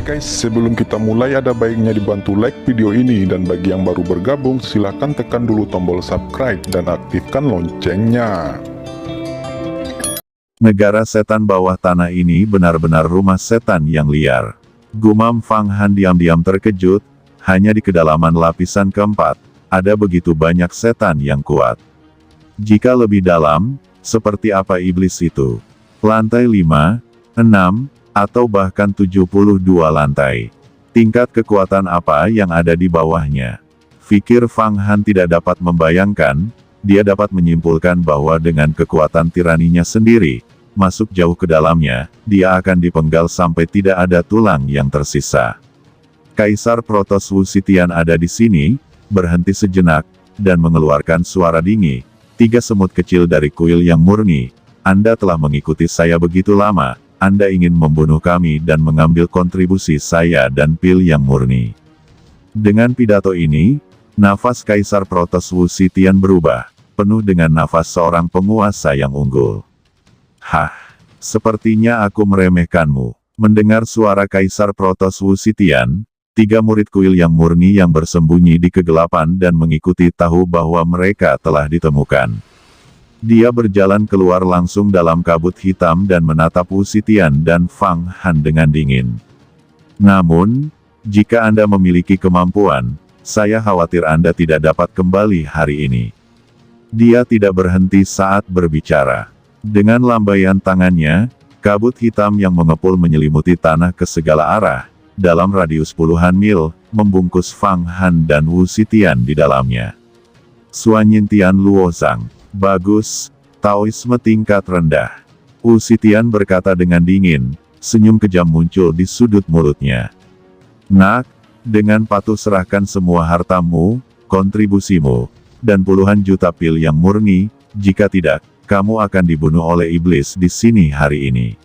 guys, sebelum kita mulai ada baiknya dibantu like video ini, dan bagi yang baru bergabung silahkan tekan dulu tombol subscribe dan aktifkan loncengnya. Negara setan bawah tanah ini benar-benar rumah setan yang liar. Gumam Fang Han diam-diam terkejut, hanya di kedalaman lapisan keempat, ada begitu banyak setan yang kuat. Jika lebih dalam, seperti apa iblis itu? Lantai 5, 6, atau bahkan 72 lantai. Tingkat kekuatan apa yang ada di bawahnya? Fikir Fang Han tidak dapat membayangkan, dia dapat menyimpulkan bahwa dengan kekuatan tiraninya sendiri, masuk jauh ke dalamnya, dia akan dipenggal sampai tidak ada tulang yang tersisa. Kaisar Protoss Wu Zetian ada di sini, berhenti sejenak, dan mengeluarkan suara dingin. 3 semut kecil dari kuil yang murni, Anda telah mengikuti saya begitu lama, Anda ingin membunuh kami dan mengambil kontribusi saya dan pil yang murni. Dengan pidato ini, nafas Kaisar Protoss Wu Zetian berubah, penuh dengan nafas seorang penguasa yang unggul. Hah, sepertinya aku meremehkanmu. Mendengar suara Kaisar Protoss Wu Zetian, 3 murid kuil yang murni yang bersembunyi di kegelapan dan mengikuti tahu bahwa mereka telah ditemukan. Dia berjalan keluar langsung dalam kabut hitam dan menatap Wu Zetian dan Fang Han dengan dingin. Namun, jika Anda memiliki kemampuan, saya khawatir Anda tidak dapat kembali hari ini. Dia tidak berhenti saat berbicara. Dengan lambaian tangannya, kabut hitam yang mengepul menyelimuti tanah ke segala arah, dalam radius puluhan mil, membungkus Fang Han dan Wu Zetian di dalamnya. Suanyintian Luozang. Bagus, Taoisme tingkat rendah. Wu Zetian berkata dengan dingin, senyum kejam muncul di sudut mulutnya. Nak, dengan patuh serahkan semua hartamu, kontribusimu, dan puluhan juta pil yang murni, jika tidak, kamu akan dibunuh oleh iblis di sini hari ini.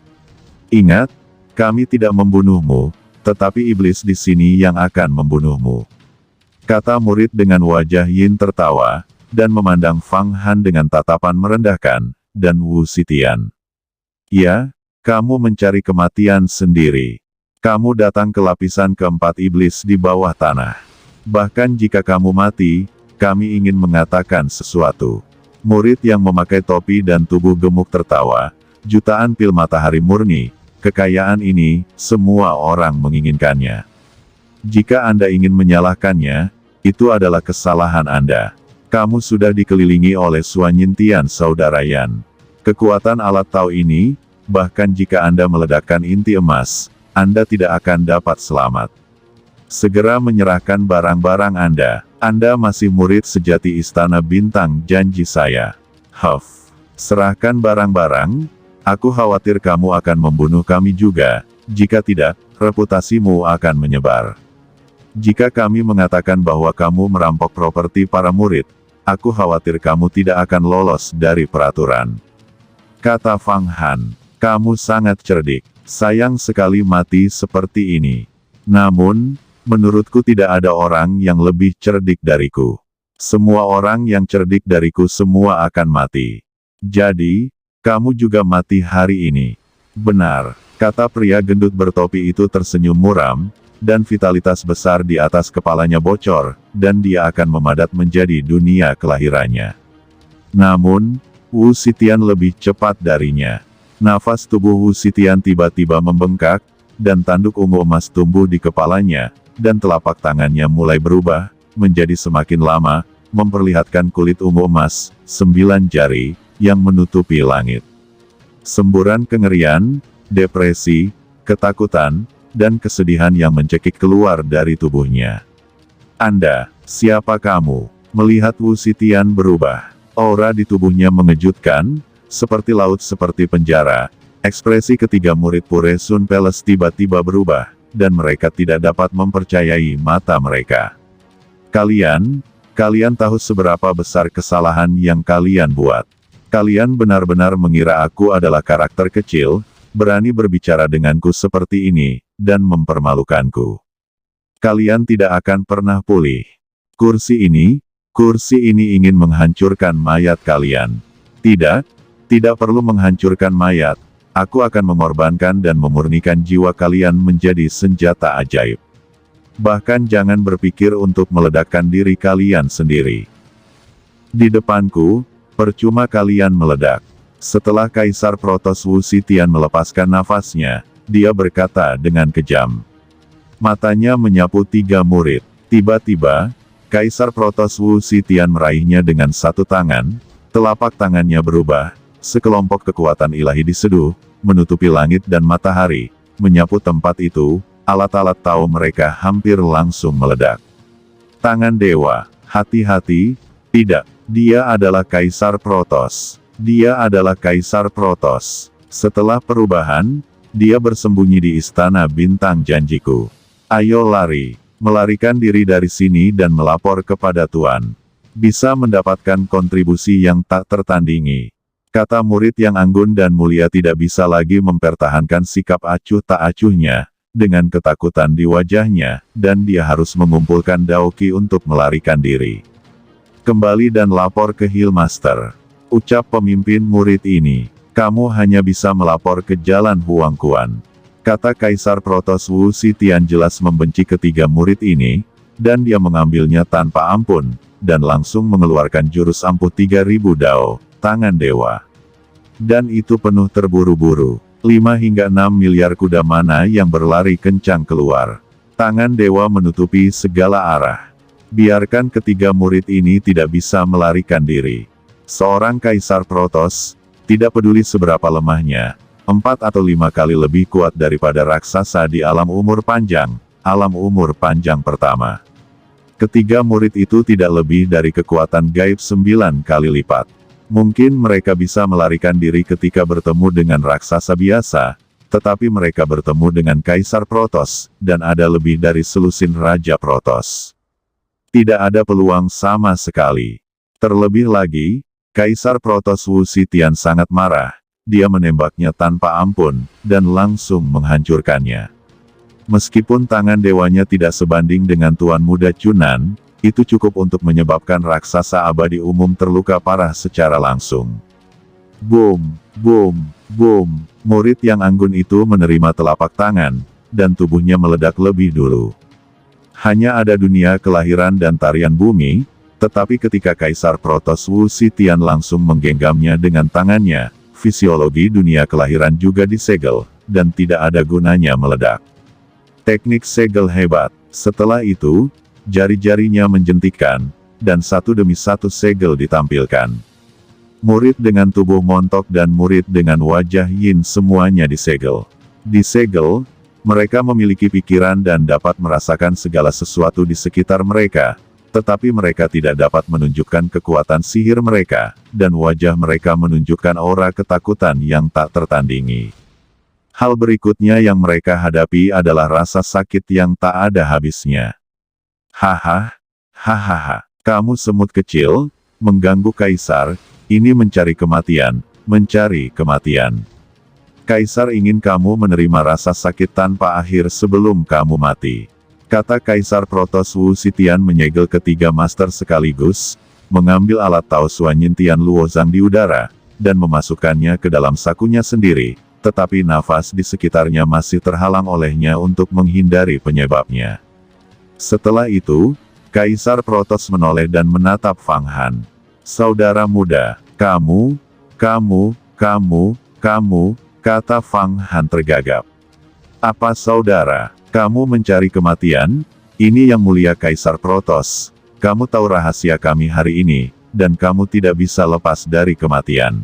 Ingat, kami tidak membunuhmu, tetapi iblis di sini yang akan membunuhmu. Kata murid dengan wajah yin tertawa, dan memandang Fang Han dengan tatapan merendahkan, dan Wu Zetian. Ya, kamu mencari kematian sendiri. Kamu datang ke lapisan keempat iblis di bawah tanah. Bahkan jika kamu mati, kami ingin mengatakan sesuatu. Murid yang memakai topi dan tubuh gemuk tertawa, jutaan pil matahari murni, kekayaan ini, semua orang menginginkannya. Jika Anda ingin menyalahkannya, itu adalah kesalahan Anda. Kamu sudah dikelilingi oleh Suanyintian Saudara Yan. Kekuatan alat Tao ini, bahkan jika Anda meledakkan inti emas, Anda tidak akan dapat selamat. Segera menyerahkan barang-barang Anda. Anda masih murid sejati Istana Bintang janji saya. Huff. Serahkan barang-barang, aku khawatir kamu akan membunuh kami juga, jika tidak, reputasimu akan menyebar. Jika kami mengatakan bahwa kamu merampok properti para murid, aku khawatir kamu tidak akan lolos dari peraturan. Kata Fang Han, kamu sangat cerdik. Sayang sekali mati seperti ini. Namun, menurutku tidak ada orang yang lebih cerdik dariku. Semua orang yang cerdik dariku semua akan mati. Jadi, kamu juga mati hari ini. Benar, kata pria gendut bertopi itu tersenyum muram, dan vitalitas besar di atas kepalanya bocor, dan dia akan memadat menjadi dunia kelahirannya. Namun, Wu Zetian lebih cepat darinya. Nafas tubuh Wu Zetian tiba-tiba membengkak, dan tanduk ungu emas tumbuh di kepalanya, dan telapak tangannya mulai berubah, menjadi semakin lama, memperlihatkan kulit ungu emas, 9 jari, yang menutupi langit. Semburan kengerian, depresi, ketakutan, dan kesedihan yang mencekik keluar dari tubuhnya. Anda, siapa kamu? Melihat Wu Zetian berubah. Aura di tubuhnya mengejutkan, seperti laut seperti penjara. Ekspresi ketiga murid Pure Sun Palace tiba-tiba berubah, dan mereka tidak dapat mempercayai mata mereka. Kalian tahu seberapa besar kesalahan yang kalian buat. Kalian benar-benar mengira aku adalah karakter kecil, berani berbicara denganku seperti ini, dan mempermalukanku. Kalian tidak akan pernah pulih. Kursi ini ingin menghancurkan mayat kalian. Tidak perlu menghancurkan mayat, Aku akan mengorbankan dan memurnikan jiwa kalian menjadi senjata ajaib. Bahkan jangan berpikir untuk meledakkan diri kalian sendiri. Di depanku, percuma kalian meledak. Setelah Kaisar Protoss Wu Zetian melepaskan nafasnya, dia berkata dengan kejam. Matanya menyapu 3 murid. Tiba-tiba, Kaisar Protoss Wu Zetian meraihnya dengan satu tangan, telapak tangannya berubah, sekelompok kekuatan ilahi diseduh, menutupi langit dan matahari, menyapu tempat itu, alat-alat tahu mereka hampir langsung meledak. Tangan dewa, hati-hati, tidak, dia adalah Kaisar Protoss. Dia adalah Kaisar Protoss. Setelah perubahan, dia bersembunyi di Istana Bintang Janjiku. Ayo lari, melarikan diri dari sini dan melapor kepada Tuan. Bisa mendapatkan kontribusi yang tak tertandingi. Kata murid yang anggun dan mulia tidak bisa lagi mempertahankan sikap acuh tak acuhnya, dengan ketakutan di wajahnya, dan dia harus mengumpulkan Daoki untuk melarikan diri. Kembali dan lapor ke Hill Master. Ucap pemimpin murid ini, kamu hanya bisa melapor ke Jalan Huangquan. Kata Kaisar Protoss Wu Zetian jelas membenci ketiga murid ini, dan dia mengambilnya tanpa ampun, dan langsung mengeluarkan jurus ampuh 3000 dao, tangan dewa. Dan itu penuh terburu-buru. 5 hingga 6 miliar kuda mana yang berlari kencang keluar. Tangan dewa menutupi segala arah. Biarkan ketiga murid ini tidak bisa melarikan diri. Seorang Kaisar Protoss, tidak peduli seberapa lemahnya, 4 atau 5 kali lebih kuat daripada raksasa di alam umur panjang pertama. Ketiga murid itu tidak lebih dari kekuatan gaib 9 kali lipat. Mungkin mereka bisa melarikan diri ketika bertemu dengan raksasa biasa, tetapi mereka bertemu dengan Kaisar Protoss, dan ada lebih dari selusin Raja Protoss. Tidak ada peluang sama sekali. Terlebih lagi, Kaisar Protoss Wu Zetian sangat marah, dia menembaknya tanpa ampun, dan langsung menghancurkannya. Meskipun tangan dewanya tidak sebanding dengan Tuan Muda Chunan, itu cukup untuk menyebabkan raksasa abadi umum terluka parah secara langsung. Boom, boom, boom, murid yang anggun itu menerima telapak tangan, dan tubuhnya meledak lebih dulu. Hanya ada dunia kelahiran dan tarian bumi, tetapi ketika Kaisar Protoss Wu Zetian langsung menggenggamnya dengan tangannya, fisiologi dunia kelahiran juga disegel, dan tidak ada gunanya meledak. Teknik segel hebat. Setelah itu, jari-jarinya menjentikkan, dan satu demi satu segel ditampilkan. Murid dengan tubuh montok dan murid dengan wajah yin semuanya disegel. Disegel, mereka memiliki pikiran dan dapat merasakan segala sesuatu di sekitar mereka, tetapi mereka tidak dapat menunjukkan kekuatan sihir mereka, dan wajah mereka menunjukkan aura ketakutan yang tak tertandingi. Hal berikutnya yang mereka hadapi adalah rasa sakit yang tak ada habisnya. Haha, hahaha, kamu semut kecil, mengganggu Kaisar, ini mencari kematian, mencari kematian. Kaisar ingin kamu menerima rasa sakit tanpa akhir sebelum kamu mati. Kata Kaisar Protoss Wu Zetian menyegel ketiga master sekaligus, mengambil alat Tao Suanyin Tian Luozang di udara, dan memasukkannya ke dalam sakunya sendiri, tetapi nafas di sekitarnya masih terhalang olehnya untuk menghindari penyebabnya. Setelah itu, Kaisar Protoss menoleh dan menatap Fang Han. Saudara muda, kamu, kata Fang Han tergagap. Apa saudara? Kamu mencari kematian? Ini yang mulia Kaisar Protoss. Kamu tahu rahasia kami hari ini, dan kamu tidak bisa lepas dari kematian.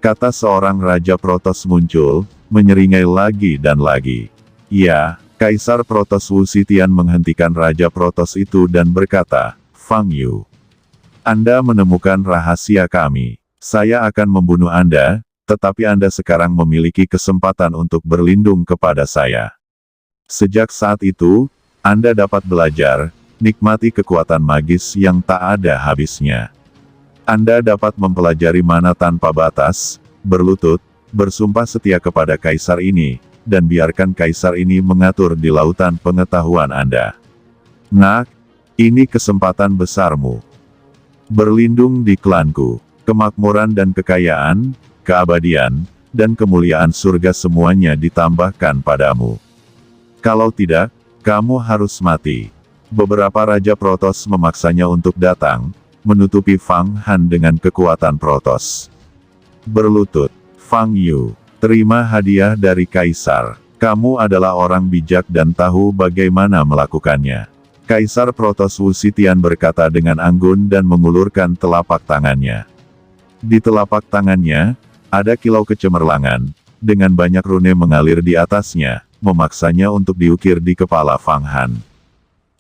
Kata seorang Raja Protoss muncul, menyeringai lagi dan lagi. Ya, Kaisar Protoss Wu Zetian menghentikan Raja Protoss itu dan berkata, Fang Yu, Anda menemukan rahasia kami. Saya akan membunuh Anda, tetapi Anda sekarang memiliki kesempatan untuk berlindung kepada saya. Sejak saat itu, Anda dapat belajar, nikmati kekuatan magis yang tak ada habisnya. Anda dapat mempelajari mana tanpa batas, berlutut, bersumpah setia kepada Kaisar ini, dan biarkan Kaisar ini mengatur di lautan pengetahuan Anda. Nak, ini kesempatan besarmu. Berlindung di klanku, kemakmuran dan kekayaan, keabadian, dan kemuliaan surga semuanya ditambahkan padamu. Kalau tidak, kamu harus mati. Beberapa Raja Protoss memaksanya untuk datang, menutupi Fang Han dengan kekuatan Protoss. Berlutut, Fang Yu, terima hadiah dari Kaisar. Kamu adalah orang bijak dan tahu bagaimana melakukannya. Kaisar Protoss Wu Zetian berkata dengan anggun dan mengulurkan telapak tangannya. Di telapak tangannya, ada kilau kecemerlangan, dengan banyak rune mengalir di atasnya, memaksanya untuk diukir di kepala Fang Han.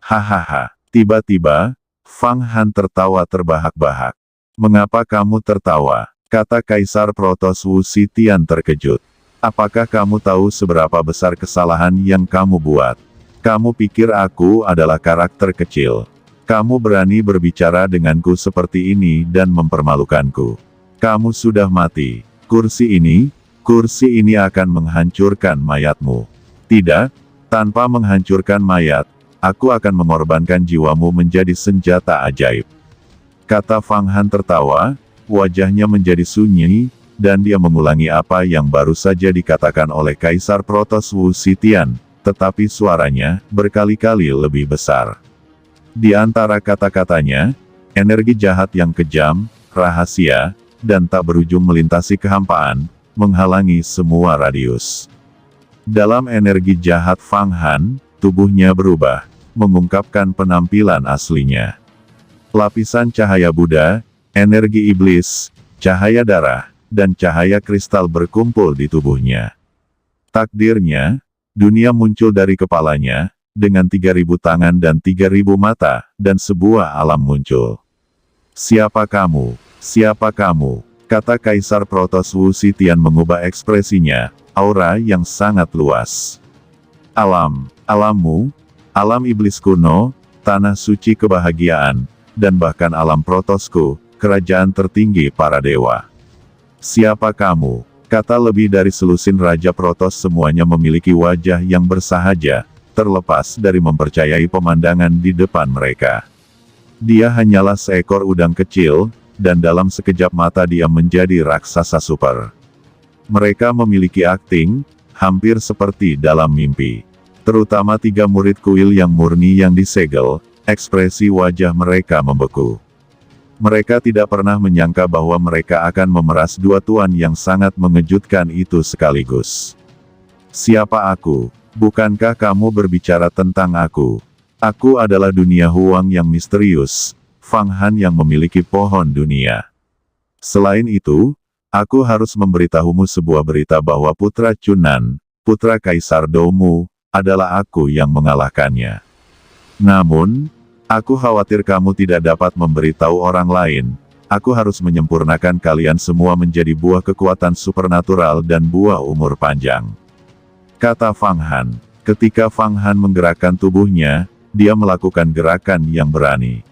Hahaha, tiba-tiba, Fang Han tertawa terbahak-bahak. Mengapa kamu tertawa? Kata Kaisar Protoss Wu Zetian terkejut. Apakah kamu tahu seberapa besar kesalahan yang kamu buat? Kamu pikir aku adalah karakter kecil. Kamu berani berbicara denganku seperti ini dan mempermalukanku. Kamu sudah mati. Kursi ini akan menghancurkan mayatmu. Tidak, tanpa menghancurkan mayat, aku akan mengorbankan jiwamu menjadi senjata ajaib. Kata Fang Han tertawa, wajahnya menjadi sunyi, dan dia mengulangi apa yang baru saja dikatakan oleh Kaisar Protoss Wu Zetian, tetapi suaranya berkali-kali lebih besar. Di antara kata-katanya, energi jahat yang kejam, rahasia, dan tak berujung melintasi kehampaan, menghalangi semua radius. Dalam energi jahat Fang Han, tubuhnya berubah, mengungkapkan penampilan aslinya. Lapisan cahaya Buddha, energi iblis, cahaya darah, dan cahaya kristal berkumpul di tubuhnya. Takdirnya, dunia muncul dari kepalanya, dengan 3.000 tangan dan 3.000 mata, dan sebuah alam muncul. Siapa kamu? Siapa kamu? Kata Kaisar Protoss Wu Zetian mengubah ekspresinya, aura yang sangat luas. Alammu, alam iblis kuno, tanah suci kebahagiaan, dan bahkan alam Protossku, kerajaan tertinggi para dewa. Siapa kamu? Kata lebih dari selusin Raja Protoss semuanya memiliki wajah yang bersahaja, terlepas dari mempercayai pemandangan di depan mereka. Dia hanyalah seekor udang kecil, dan dalam sekejap mata dia menjadi raksasa super. Mereka memiliki akting, hampir seperti dalam mimpi. Terutama 3 murid kuil yang murni yang disegel, ekspresi wajah mereka membeku. Mereka tidak pernah menyangka bahwa mereka akan memeras 2 tuan yang sangat mengejutkan itu sekaligus. Siapa aku? Bukankah kamu berbicara tentang aku? Aku adalah dunia Huang yang misterius, Fang Han yang memiliki pohon dunia. Selain itu, aku harus memberitahumu sebuah berita bahwa putra Chunan, putra Kaisar Doumu, adalah aku yang mengalahkannya. Namun, aku khawatir kamu tidak dapat memberitahu orang lain. Aku harus menyempurnakan kalian semua menjadi buah kekuatan supernatural dan buah umur panjang. Kata Fang Han. Ketika Fang Han menggerakkan tubuhnya, dia melakukan gerakan yang berani.